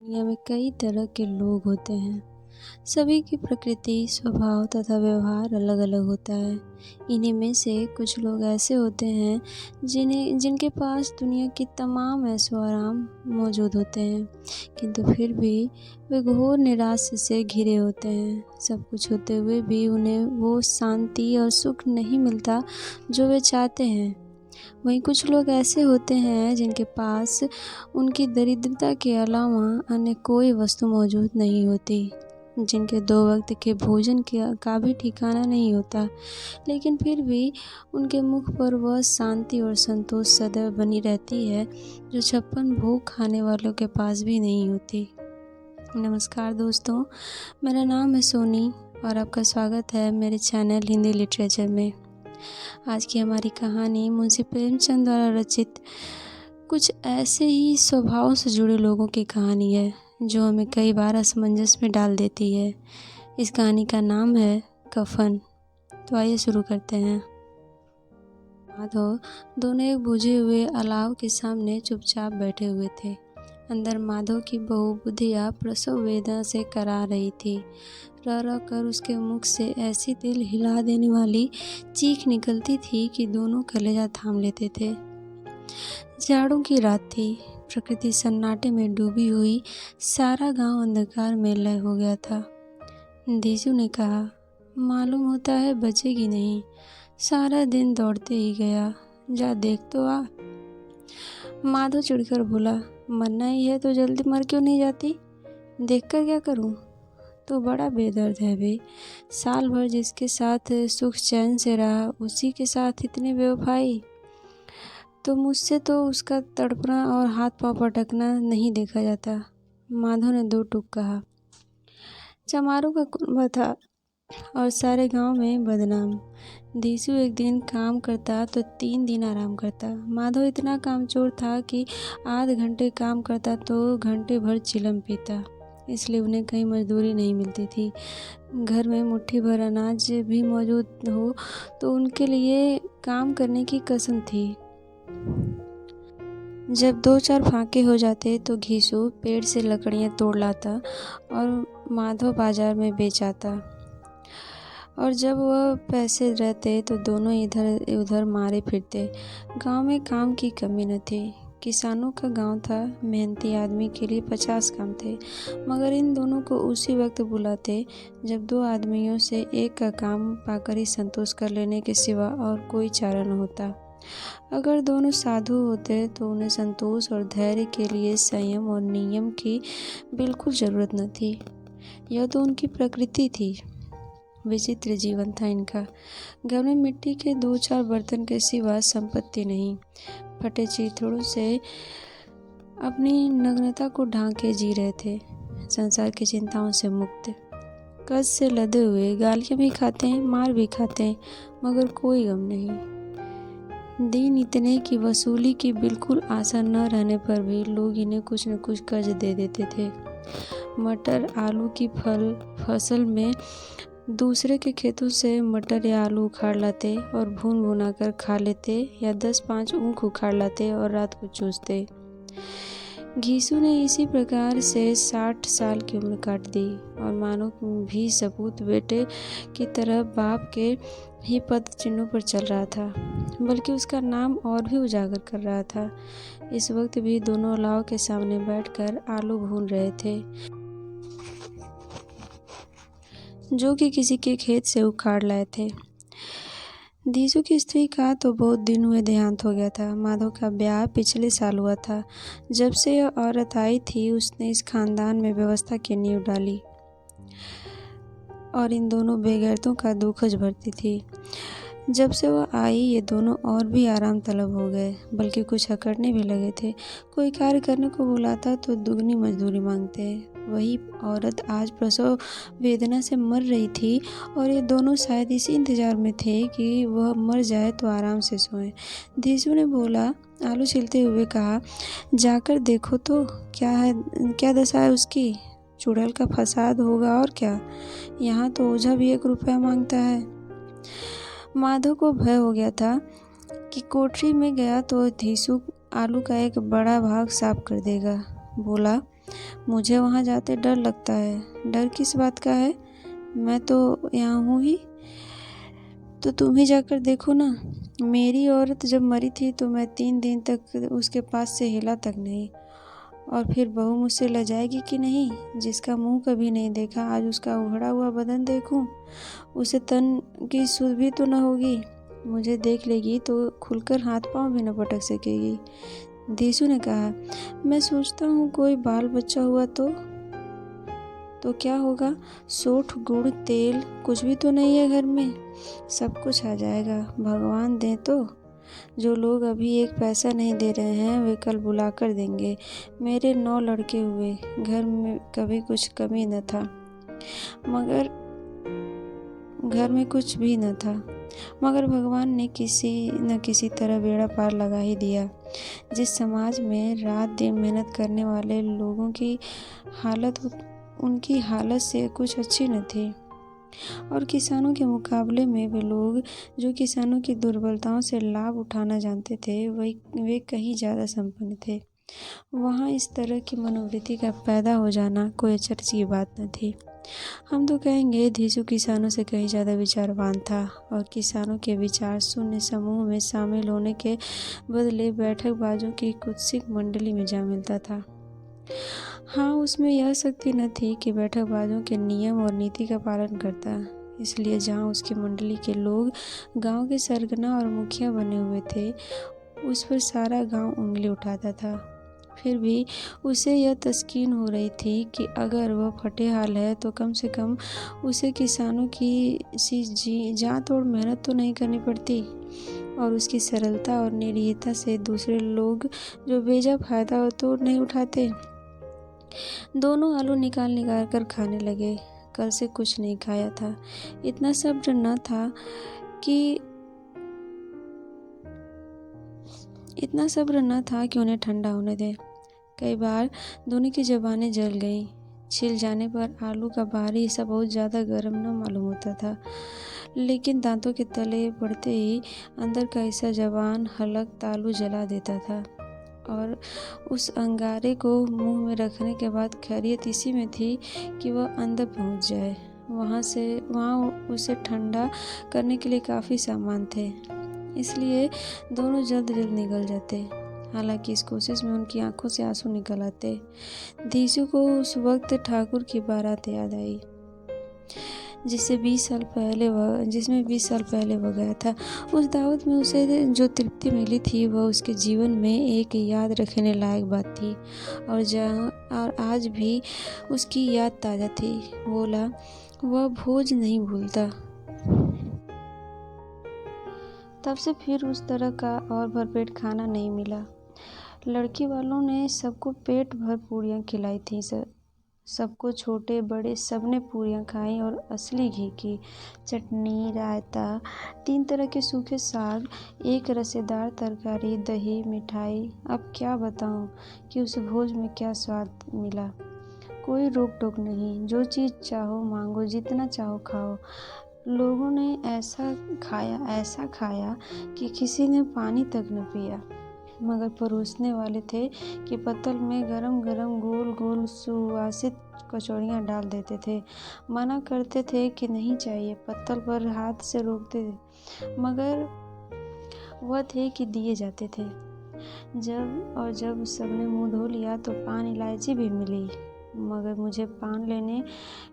दुनिया में कई तरह के लोग होते हैं। सभी की प्रकृति, स्वभाव तथा व्यवहार अलग अलग होता है। इन्हीं में से कुछ लोग ऐसे होते हैं जिनके पास दुनिया की तमाम ऐशो आराम मौजूद होते हैं, किंतु फिर भी वे घोर निराशा से घिरे होते हैं। सब कुछ होते हुए भी उन्हें वो शांति और सुख नहीं मिलता जो वे चाहते हैं। वहीं कुछ लोग ऐसे होते हैं जिनके पास उनकी दरिद्रता के अलावा अन्य कोई वस्तु मौजूद नहीं होती, जिनके 2 वक्त के भोजन का भी ठिकाना नहीं होता, लेकिन फिर भी उनके मुख पर वह शांति और संतोष सदैव बनी रहती है जो 56 भोग खाने वालों के पास भी नहीं होती। नमस्कार दोस्तों, मेरा नाम है सोनी और आपका स्वागत है मेरे चैनल हिंदी लिटरेचर में। आज की हमारी कहानी मुंशी प्रेमचंद द्वारा रचित कुछ ऐसे ही स्वभाव से जुड़े लोगों की कहानी है जो हमें कई बार असमंजस में डाल देती है। इस कहानी का नाम है कफन। तो आइए शुरू करते हैं। माधव दोनों एक बुझे हुए अलाव के सामने चुपचाप बैठे हुए थे। अंदर माधव की बहू बुधिया प्रसव वेदना से करा रही थी। रह रह कर उसके मुख से ऐसी दिल हिला देने वाली चीख निकलती थी कि दोनों कलेजा थाम लेते थे। जाड़ों की रात थी। प्रकृति सन्नाटे में डूबी हुई, सारा गांव अंधकार में लय हो गया था। दीजू ने कहा, मालूम होता है बचेगी नहीं, सारा दिन दौड़ते ही गया, जा देख तो आ। माधव चिढ़कर बोला, मरना ही है तो जल्दी मर क्यों नहीं जाती? देखकर क्या करूं? तो बड़ा बेदर्द है बे। साल भर जिसके साथ सुख चैन से रहा, उसी के साथ इतनी बेवफाई। तो मुझसे तो उसका तड़पना और हाथ पांव पटकना नहीं देखा जाता। माधव ने 2 टूक कहा। चमारों का कुनबा था और सारे गांव में बदनाम। दीसू एक दिन काम करता तो 3 दिन आराम करता। माधव इतना कामचोर था कि आध घंटे काम करता तो घंटे भर चिलम पीता, इसलिए उन्हें कहीं मजदूरी नहीं मिलती थी। घर में मुट्ठी भर अनाज भी मौजूद हो तो उनके लिए काम करने की कसम थी। जब 2-4 फाके हो जाते तो घीसू पेड़ से लकड़ियाँ तोड़ लाता और माधव बाजार में बेच आता, और जब वह पैसे रहते तो दोनों इधर उधर मारे फिरते। गांव में काम की कमी न थी। किसानों का गांव था, मेहनती आदमी के लिए 50 काम थे, मगर इन दोनों को उसी वक्त बुलाते जब 2 आदमियों से एक का काम पाकर ही संतोष कर लेने के सिवा और कोई चारा न होता। अगर दोनों साधु होते तो उन्हें संतोष और धैर्य के लिए संयम और नियम की बिल्कुल ज़रूरत न थी। यह तो उनकी प्रकृति थी। विचित्र जीवन था इनका। घर में मिट्टी के 2-4 बर्तन के सिवा संपत्ति नहीं। फटे चिथड़ों से अपनी नग्नता को ढांके जी रहे थे, संसार की चिंताओं से मुक्त। कर्ज से लदे हुए, गालियाँ भी खाते हैं, मार भी खाते हैं, मगर कोई गम नहीं। दिन इतने की वसूली की बिल्कुल आशा न रहने पर भी लोग इन्हें कुछ न कुछ कर्ज दे देते थे। मटर आलू की फसल में दूसरे के खेतों से मटर या आलू उखाड़ लाते और भून भुना कर खा लेते, या 10-5 ऊख उखाड़ लाते और रात को चूसते। घीसू ने इसी प्रकार से 60 साल की उम्र काट दी और मानो भी सपूत बेटे की तरह बाप के ही पद चिन्हों पर चल रहा था, बल्कि उसका नाम और भी उजागर कर रहा था। इस वक्त भी दोनों अलाव के सामने बैठकर आलू भून रहे थे, जो कि किसी के खेत से उखाड़ लाए थे। दीसू की स्त्री का तो बहुत दिन हुए देहांत हो गया था। माधव का ब्याह पिछले साल हुआ था। जब से यह औरत आई थी, उसने इस खानदान में व्यवस्था की नींव डाली और इन दोनों बेगैरतों का दुखज भरती थी। जब से वह आई, ये दोनों और भी आराम तलब हो गए, बल्कि कुछ अकड़ने भी लगे थे। कोई कार्य करने को बुलाता तो दुगनी मजदूरी मांगते। वही औरत आज प्रसव वेदना से मर रही थी और ये दोनों शायद इसी इंतजार में थे कि वह मर जाए तो आराम से सोएं। दीसू ने बोला, आलू छिलते हुए कहा, जाकर देखो तो क्या दशा है उसकी। चुड़ैल का फसाद होगा और क्या। यहाँ तो ओझा भी 1 रुपया मांगता है। माधव को भय हो गया था कि कोठरी में गया तो दीसू आलू का एक बड़ा भाग साफ कर देगा। बोला, मुझे वहाँ जाते डर लगता है। डर किस बात का है? मैं तो यहाँ हूँ ही। तो तुम ही जाकर देखो ना। मेरी औरत जब मरी थी तो मैं 3 दिन तक उसके पास से हिला तक नहीं। और फिर बहू मुझसे लजाएगी कि नहीं? जिसका मुंह कभी नहीं देखा आज उसका उभड़ा हुआ बदन देखूं। उसे तन की सुध भी तो न होगी। मुझे देख लेगी तो खुलकर हाथ पांव भी न पटक सकेगी। देसू ने कहा, मैं सोचता हूँ कोई बाल बच्चा हुआ तो क्या होगा? सोठ गुड़ तेल कुछ भी तो नहीं है घर में। सब कुछ आ जाएगा, भगवान दे तो। जो लोग अभी एक पैसा नहीं दे रहे हैं वे कल बुला कर देंगे। मेरे 9 लड़के हुए, घर में कभी कुछ कमी न था, मगर घर में कुछ भी न था, मगर भगवान ने किसी न किसी तरह बेड़ा पार लगा ही दिया। जिस समाज में रात दिन मेहनत करने वाले लोगों की हालत उनकी हालत से कुछ अच्छी न थी, और किसानों के मुकाबले में वे लोग जो किसानों की दुर्बलताओं से लाभ उठाना जानते थे वे कहीं ज़्यादा संपन्न थे। वहाँ इस तरह की मनोवृत्ति का पैदा हो जाना कोई अचरज की बात न थी। हम तो कहेंगे धीसू किसानों से कहीं ज़्यादा विचारवान था और किसानों के विचार शून्य समूह में शामिल होने के बदले बैठकबाजों की कुत्सित मंडली में जा मिलता था। हाँ, उसमें यह शक्ति न थी कि बैठकबाजों के नियम और नीति का पालन करता। इसलिए जहाँ उसकी मंडली के लोग गांव के सरगना और मुखिया बने हुए थे, उस पर सारा गांव उंगली उठाता था। फिर भी उसे यह तस्कीन हो रही थी कि अगर वह फटेहाल है तो कम से कम उसे किसानों की सी जान तोड़ मेहनत तो नहीं करनी पड़ती, और उसकी सरलता और निरीहता से दूसरे लोग जो बेजा फायदा हो तो नहीं उठाते। दोनों आलू निकाल निकाल कर खाने लगे। कल से कुछ नहीं खाया था। इतना सब्र न था कि उन्हें ठंडा होने दे। कई बार दोनों की ज़बानें जल गईं। छिल जाने पर आलू का बाहरी हिस्सा बहुत ज़्यादा गर्म न मालूम होता था, लेकिन दांतों के तले पड़ते ही अंदर का हिस्सा ज़बान हलक तालू जला देता था, और उस अंगारे को मुंह में रखने के बाद खैरियत इसी में थी कि वह अंदर पहुंच जाए। वहाँ उसे ठंडा करने के लिए काफ़ी सामान थे, इसलिए दोनों जल्द जल्द निकल जाते। हालांकि इस कोशिश में उनकी आंखों से आंसू निकल आते। धीसू को उस वक्त ठाकुर की बारात याद आई जिसमें 20 साल पहले वह गया था। उस दावत में उसे जो तृप्ति मिली थी वह उसके जीवन में एक याद रखने लायक बात थी, और आज भी उसकी याद ताज़ा थी। बोला, वह भोज नहीं भूलता। तब से फिर उस तरह का और भरपेट खाना नहीं मिला। लड़की वालों ने सबको पेट भर पूरियां खिलाई थीं। सबको छोटे बड़े सबने पूरियां खाई, और असली घी की चटनी, रायता, 3 तरह के सूखे साग, एक रसेदार तरकारी, दही, मिठाई। अब क्या बताऊं कि उस भोज में क्या स्वाद मिला। कोई रोक टोक नहीं, जो चीज़ चाहो मांगो, जितना चाहो खाओ। लोगों ने ऐसा खाया कि किसी ने पानी तक न पिया, मगर परोसने वाले थे कि पत्तल में गरम गरम गोल गोल सुवासित कचौड़ियाँ डाल देते थे। मना करते थे कि नहीं चाहिए, पत्तल पर हाथ से रोकते थे, मगर वह थे कि दिए जाते थे। जब सबने मुंह धो लिया तो पान इलायची भी मिली, मगर मुझे पान लेने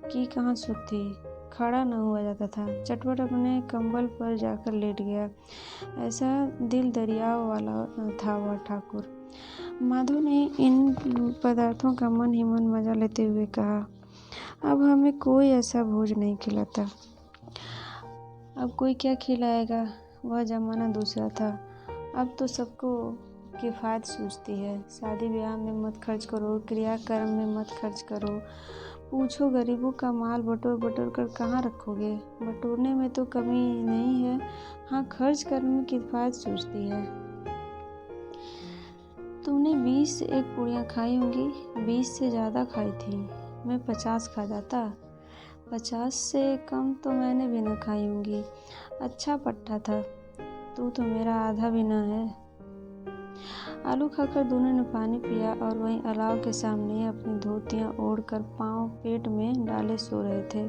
की कहाँ सुध थी। खड़ा न हुआ जाता था। चटपट अपने कंबल पर जाकर लेट गया। ऐसा दिल दरियाव वाला था वह ठाकुर। माधव ने इन पदार्थों का मन ही मन मजा लेते हुए कहा, अब हमें कोई ऐसा भोज नहीं खिलाता। अब कोई क्या खिलाएगा? वह जमाना दूसरा था। अब तो सबको किफ़ायत सूझती है। शादी ब्याह में मत खर्च करो, क्रियाक्रम में मत खर्च करो। पूछो गरीबों का माल बटोर कर कहाँ रखोगे? बटोरने में तो कमी नहीं है, हाँ खर्च करने में किफ़ायत सूझती है। तुमने 20 से 1 पूड़ियाँ खाई होंगी। 20 से ज़्यादा खाई थी। मैं 50 खा जाता। 50 से कम तो मैंने भी न खाई होंगी। अच्छा पट्टा था। तू तो मेरा आधा भी न है। आलू खाकर दोनों ने पानी पिया और वहीं अलाव के सामने अपनी धोतियां ओढ़कर पांव पेट में डाले सो रहे थे,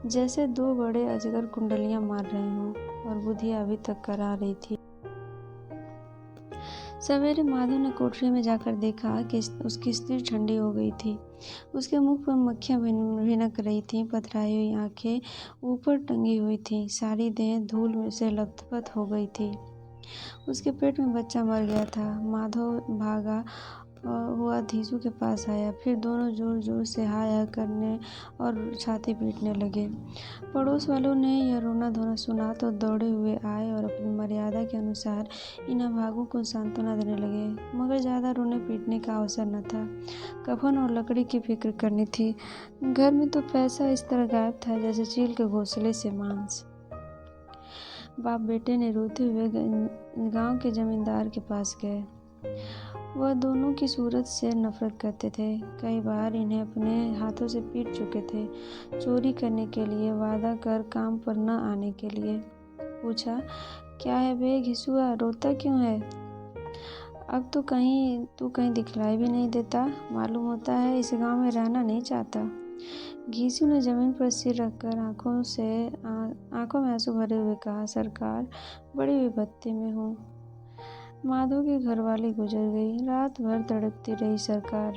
जैसे दो बड़े अजगर कुंडलियां मार रहे हों। और बुधिया अभी तक करा रही थी। सवेरे माधव ने कोठरी में जाकर देखा कि उसकी स्त्री ठंडी हो गई थी। उसके मुख पर मक्खियां भिनक रही थीं, पथराई हुई आंखें ऊपर टंगी हुई थीं, सारी देह धूल से लथपथ हो गई थी। उसके पेट में बच्चा मर गया था। माधव भागा हुआ धीसू के पास आया, फिर दोनों जोर जोर से हाय हाय करने और छाती पीटने लगे। पड़ोस वालों ने यह रोना धोना सुना तो दौड़े हुए आए और अपनी मर्यादा के अनुसार इन अभागों को सांत्वना देने लगे, मगर ज़्यादा रोने पीटने का अवसर न था। कफन और लकड़ी की फिक्र करनी थी। घर में तो पैसा इस तरह गायब था जैसे चील के घोंसले से मांस। बाप बेटे ने रोते हुए गांव के जमींदार के पास गए। वह दोनों की सूरत से नफरत करते थे। कई बार इन्हें अपने हाथों से पीट चुके थे, चोरी करने के लिए, वादा कर काम पर न आने के लिए। पूछा, क्या है बे घिसुआ, रोता क्यों है? अब तो तू कहीं दिखलाई भी नहीं देता, मालूम होता है इस गांव में रहना नहीं चाहता। घीसू ने जमीन पर सिर रखकर आंखों में आंसू भरे हुए कहा, सरकार, बड़ी विपत्ति में हूँ। माधव की घरवाली गुजर गई, रात भर तड़पती रही सरकार।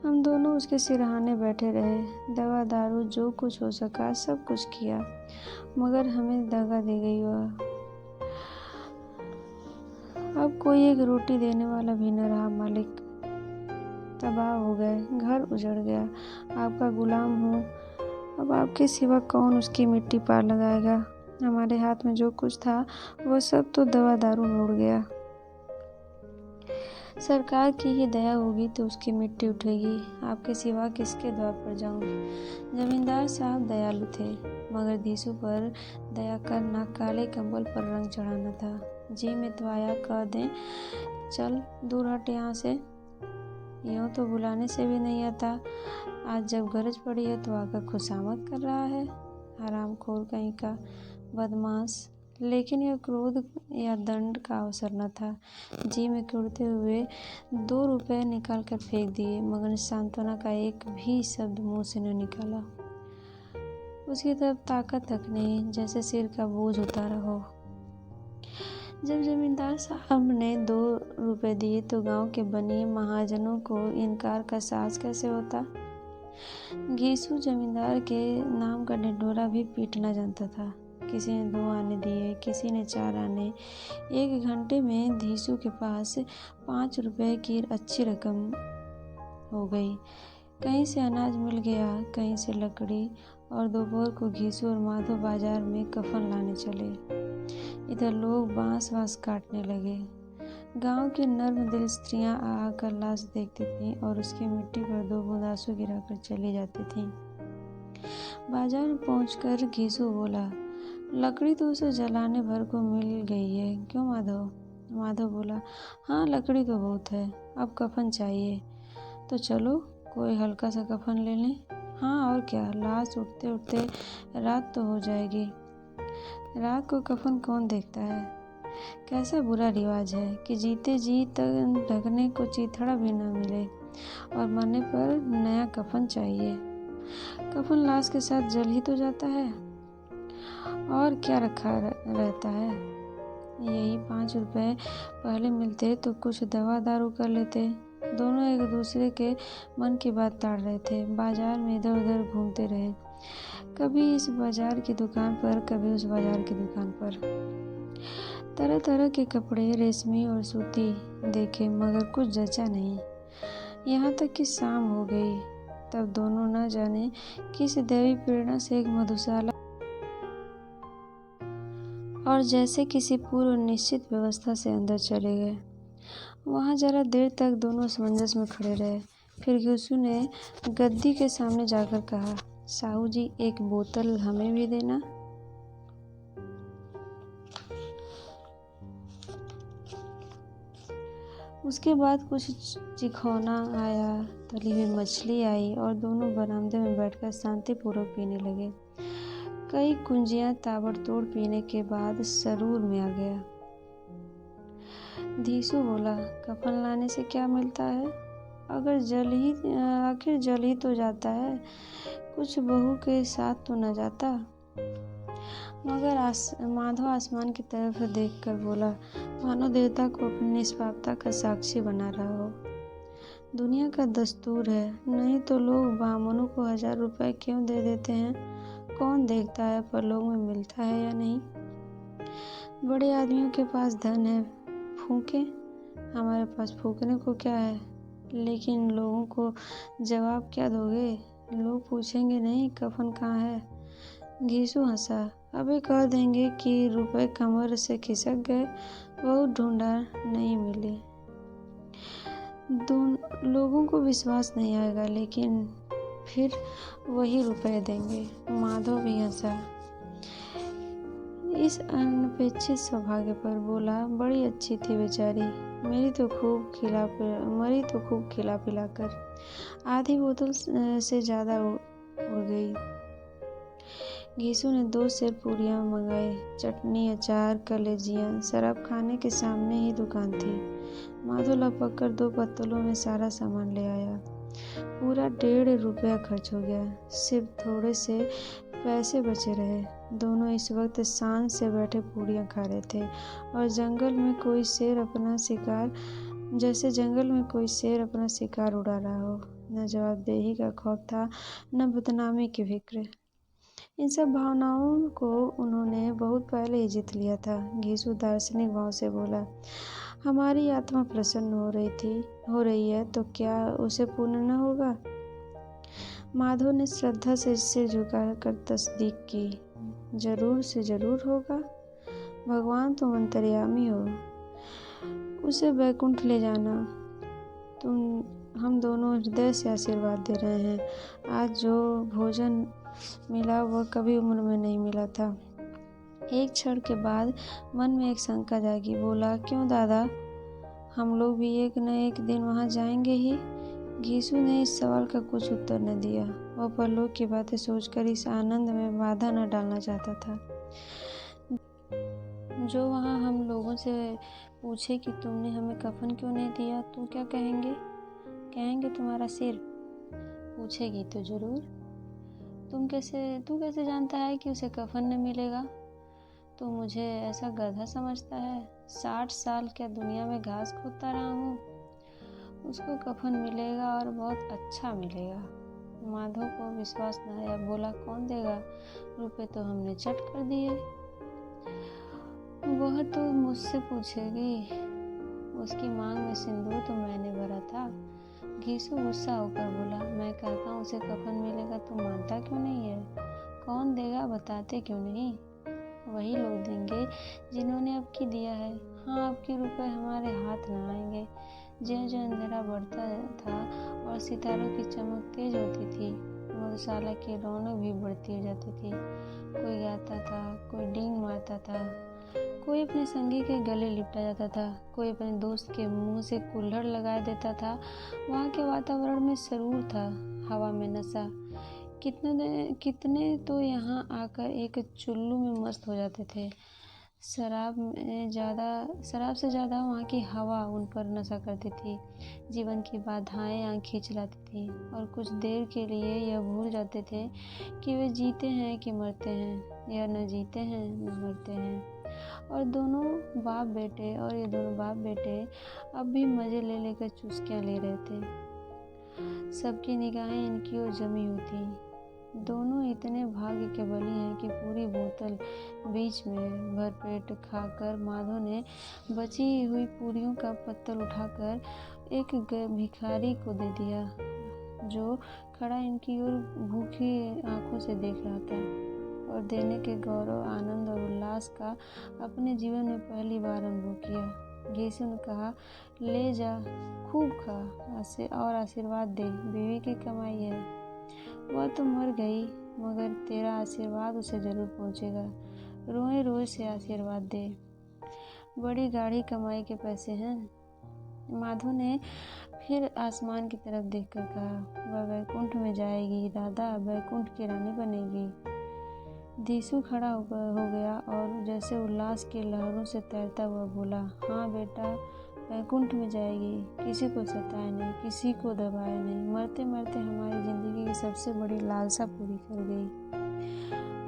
हम दोनों उसके सिरहाने बैठे रहे, दवा दारू जो कुछ हो सका सब कुछ किया, मगर हमें दगा दे गई वह। अब कोई एक रोटी देने वाला भी न रहा मालिक। तबाह हो गए, घर उजड़ गया। आपका गुलाम हूँ, अब आपके सिवा कौन उसकी मिट्टी पार लगाएगा। हमारे हाथ में जो कुछ था वह सब तो दवा दारू में उड़ गया। सरकार की ही दया होगी तो उसकी मिट्टी उठेगी, आपके सिवा किसके द्वार पर जाऊं। जमींदार साहब दयालु थे, मगर धीसू पर दया करना काले कंबल पर रंग चढ़ाना था। जी में तो आया कह दें, चल दूर हट यहाँ से, यूं तो बुलाने से भी नहीं आता, आज जब गरज पड़ी है तो आकर खुशामद कर रहा है, हरामखोर कहीं का, बदमाश। लेकिन यह क्रोध या दंड का अवसर न था। जी में कुड़ते हुए 2 रुपए निकाल कर फेंक दिए, मगर सांत्वना का एक भी शब्द मुंह से न निकाला। उसकी तरफ ताकत तक नहीं, जैसे सिर का बोझ उतारा हो। जब जमींदार साहब ने 2 रुपए दिए तो गांव के बनिए महाजनों को इनकार का साहस कैसे होता। घीसू जमींदार के नाम का ढिंढोरा भी पीटना जानता था। किसी ने 2 आने दिए, किसी ने 4 आने। 1 घंटे में धीसू के पास 5 रुपए की अच्छी रकम हो गई। कहीं से अनाज मिल गया, कहीं से लकड़ी, और दोपहर को घीसू और माधव बाजार में कफन लाने चले। इधर लोग बांस काटने लगे। गांव की नर्म दिल स्त्रियां आकर लाश देखती थीं और उसकी मिट्टी पर 2 बूंद आंसू गिराकर चली जाती थीं। बाजार में पहुंचकर घीसू बोला, लकड़ी तो उसे जलाने भर को मिल गई है, क्यों माधव? माधव बोला, हाँ लकड़ी तो बहुत है, अब कफन चाहिए। तो चलो कोई हल्का सा कफन ले लें। हाँ और क्या, लाश उठते उठते रात तो हो जाएगी। रात को कफन कौन देखता है। कैसा बुरा रिवाज है कि जीते जी तक ढकने को चीथड़ा भी न मिले और मरने पर नया कफन चाहिए। कफन लाश के साथ जल ही तो जाता है, और क्या रखा रहता है। यही 5 रुपए पहले मिलते तो कुछ दवा दारू कर लेते। दोनों एक दूसरे के मन की बात ताड़ रहे थे। बाजार में इधर उधर घूमते रहे, कभी इस बाजार की दुकान पर, कभी उस बाजार की दुकान पर। तरह तरह के कपड़े, रेशमी और सूती देखे, मगर कुछ जचा नहीं। यहाँ तक कि शाम हो गई, तब दोनों न जाने किस दैवी प्रेरणा से एक मधुशाला और जैसे किसी पूर्व निश्चित व्यवस्था से अंदर चले गए। वहाँ जरा देर तक दोनों असमंजस में खड़े रहे। फिर घीसू ने गद्दी के सामने जाकर कहा, साहू जी, एक बोतल हमें भी देना। उसके बाद कुछ चिखौना आया, तली हुई मछली आई और दोनों बरामदे में बैठकर शांतिपूर्वक पीने लगे। कई कुंजियां ताबड़तोड़ पीने के बाद सरूर में आ गया। धीसू बोला, कफन लाने से क्या मिलता है? आखिर जल ही तो जाता है, कुछ बहू के साथ तो न जाता। मगर माधव आसमान की तरफ देखकर बोला, मानो देवता को अपनी निष्पापता का साक्षी बना रहा हो। दुनिया का दस्तूर है, नहीं तो लोग बामनों को 1000 रुपए क्यों दे देते हैं? कौन देखता है परलोक में मिलता है या नहीं? बड़े आदमियों के पास धन है, फूके, हमारे पास फूकने को क्या है? लेकिन लोगों को जवाब क्या दोगे? लोग पूछेंगे नहीं कफन कहाँ है? घीसू हंसा, अभी कह देंगे कि रुपए कमर से खिसक गए, बहुत ढूंढा नहीं मिले। लोगों को विश्वास नहीं आएगा, लेकिन फिर वही रुपए देंगे। माधव भी हंसा। इस अनपेक्षित सौभाग्य पर बोला, बड़ी अच्छी थी बेचारी, मरी तो खूब खिला पिलाकर, आधी बोतल से ज़्यादा उड़ गई। घीसू ने 2 सेर पूरियां मंगाई, चटनी, अचार, कलेजियां। शराब खाने के सामने ही दुकान थी। माधव लपक कर 2 पत्तलों में सारा सामान ले आया। पूरा 1.5 रुपया खर्च हो गया, सिर्फ थोड़े से पैसे बचे रहे। दोनों इस वक्त शान से बैठे पूरियां खा रहे थे और जैसे जंगल में कोई शेर अपना शिकार उड़ा रहा हो। न जवाबदेही का खौफ था, न बदनामी की फिक्र। इन सब भावनाओं को उन्होंने बहुत पहले ही जीत लिया था। घीसू दार्शनिक भाव से बोला, हमारी आत्मा प्रसन्न हो रही है तो क्या उसे पुण्य न होगा? माधव ने श्रद्धा से सिर झुकाकर तस्दीक की, जरूर से जरूर होगा। भगवान तुम अंतर्यामी हो, उसे बैकुंठ ले जाना। हम दोनों हृदय से आशीर्वाद दे रहे हैं। आज जो भोजन मिला वह कभी उम्र में नहीं मिला था। एक क्षण के बाद मन में एक शंका जागी। बोला, क्यों दादा, हम लोग भी एक न एक दिन वहां जाएंगे ही? घीसू ने इस सवाल का कुछ उत्तर न दिया। वह परलोक की बातें सोचकर इस आनंद में बाधा न डालना चाहता था। जो वहाँ हम लोगों से पूछे कि तुमने हमें कफन क्यों नहीं दिया, तो क्या कहेंगे? कहेंगे तुम्हारा सिर। पूछेगी तो जरूर, तू कैसे जानता है कि उसे कफन न मिलेगा? तू मुझे ऐसा गधा समझता है? 60 साल क्या दुनिया में घास खोदता रहा हूँ। उसको कफन मिलेगा और बहुत अच्छा मिलेगा। माधव को विश्वास न आया। बोला, कौन देगा? रुपए तो हमने चट कर दिए। वह तो मुझसे पूछेगी, उसकी मांग में सिंदूर तो मैंने भरा था। घीसू गुस्सा होकर बोला, मैं कहता हूँ उसे कफन मिलेगा, तू मानता क्यों नहीं है? कौन देगा, बताते क्यों नहीं? वही लोग देंगे जिन्होंने अब की दिया है। हाँ, अब के रुपए हमारे हाथ न आएंगे। ज्यों अंधेरा बढ़ता था और सितारों की चमक तेज होती थी, मधुशाला की रौनक भी बढ़ती जाती थी। कोई गाता था, कोई डींग मारता था, कोई अपने संगी के गले लिपटा जाता था, कोई अपने दोस्त के मुंह से कुल्हड़ लगा देता था। वहाँ के वातावरण में सरूर था, हवा में नशा। कितने तो यहाँ आकर एक चुल्लू में मस्त हो जाते थे। शराब से ज़्यादा वहाँ की हवा उन पर नशा करती थी। जीवन की बाधाएं आँख खींच लाती थी और कुछ देर के लिए यह भूल जाते थे कि वे जीते हैं कि मरते हैं, या न जीते हैं न मरते हैं। और ये दोनों बाप बेटे अब भी मज़े ले लेकर चुस्कियाँ ले रहे थे। सबकी निगाहें इनकी ओर जमी हुई थी। दोनों इतने भाग्य के बली हैं कि पूरी बोतल बीच में भरपेट खाकर माधव ने बची हुई पूरियों का पत्तल उठाकर एक भिखारी को दे दिया, जो खड़ा इनकी ओर भूखी आंखों से देख रहा था और देने के गौरव, आनंद और उल्लास का अपने जीवन में पहली बार अनुभव किया। घीसू ने कहा, ले जा, खूब खा और आशीर्वाद दे, बीवी की कमाई है। वह तो मर गई, मगर तेरा आशीर्वाद उसे जरूर पहुंचेगा। रोए रोए से आशीर्वाद दे, बड़ी गाढ़ी कमाई के पैसे हैं। माधव ने फिर आसमान की तरफ देखकर कहा, वह बैकुंठ में जाएगी दादा, बैकुंठ की रानी बनेगी। धीसू खड़ा हो गया और जैसे उल्लास की लहरों से तैरता हुआ बोला, हाँ बेटा, वैकुंठ में जाएगी, किसी को सताए नहीं, किसी को दबाए नहीं, मरते मरते हमारी ज़िंदगी की सबसे बड़ी लालसा पूरी कर गई।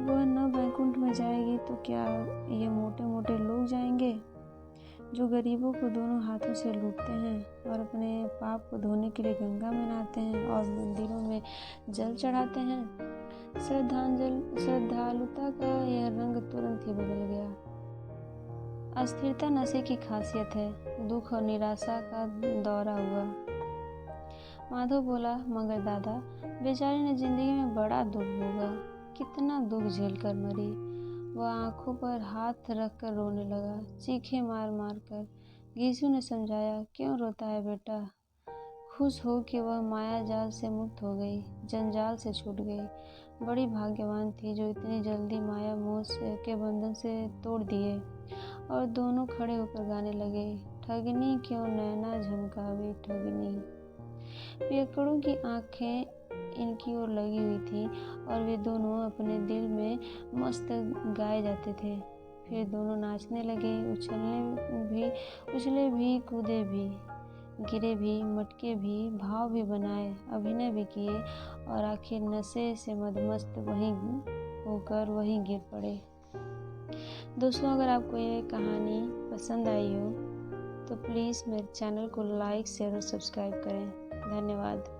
वह न वैकुंठ में जाएगी तो क्या ये मोटे मोटे लोग जाएंगे जो गरीबों को दोनों हाथों से लूटते हैं और अपने पाप को धोने के लिए गंगा में नहाते हैं और मंदिरों में जल चढ़ाते हैं। श्रद्धालुता का यह रंग तुरंत ही बदल गया। अस्थिरता नशे की खासियत है। दुख और निराशा का दौरा हुआ। माधव बोला, मगर दादा, बेचारी ने जिंदगी में बड़ा दुख भोगा, कितना दुख झेलकर मरी। वह आंखों पर हाथ रखकर रोने लगा, चीखें मार मार कर। गीसू ने समझाया, क्यों रोता है बेटा? खुश हो कि वह माया जाल से मुक्त हो गई, जंजाल से छूट गई। बड़ी भाग्यवान थी जो इतनी जल्दी माया मोह के बंधन से तोड़ दिए। और दोनों खड़े होकर गाने लगे, ठगनी क्यों नैना झमकावे ठगनी। पियकड़ों की आंखें इनकी ओर लगी हुई थी और वे दोनों अपने दिल में मस्त गाए जाते थे। फिर दोनों नाचने लगे, उछले भी, कूदे भी, गिरे भी, मटके भी, भाव भी बनाए, अभिनय भी किए और आखिर नशे से मदमस्त वहीं होकर वहीं गिर पड़े। दोस्तों, अगर आपको ये कहानी पसंद आई हो तो प्लीज़ मेरे चैनल को लाइक, शेयर और सब्सक्राइब करें। धन्यवाद।